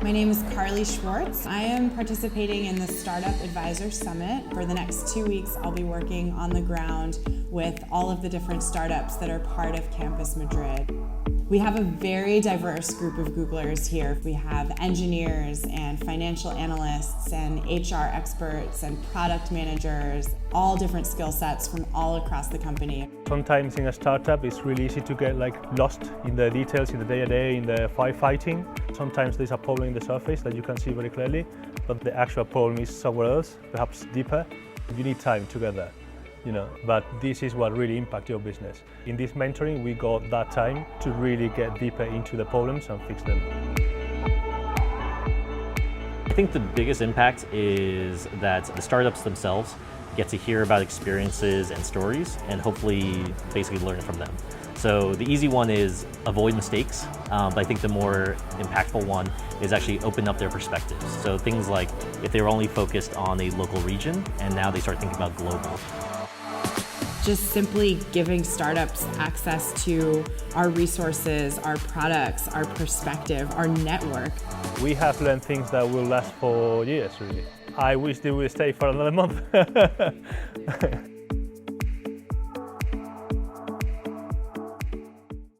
My name is Carly Schwartz. I am participating in the Startup Advisor Summit. For the next 2 weeks, I'll be working on the ground with all of the different startups that are part of Campus Madrid. We have a very diverse group of Googlers here. We have engineers and financial analysts and HR experts and product managers, all different skill sets from all across the company. Sometimes in a startup it's really easy to get lost in the details, in the day-to-day, in the firefighting. Sometimes there's a problem in the surface that you can see very clearly, but the actual problem is somewhere else, perhaps deeper. You need time together. But this is what really impacts your business. In this mentoring, we got that time to really get deeper into the problems and fix them. I think the biggest impact is that the startups themselves get to hear about experiences and stories and hopefully basically learn from them. So the easy one is avoid mistakes, but I think the more impactful one is actually open up their perspectives. So things like if they were only focused on a local region and now they start thinking about global. Just simply giving startups access to our resources, our products, our perspective, our network. We have learned things that will last for years, really. I wish they would stay for another month.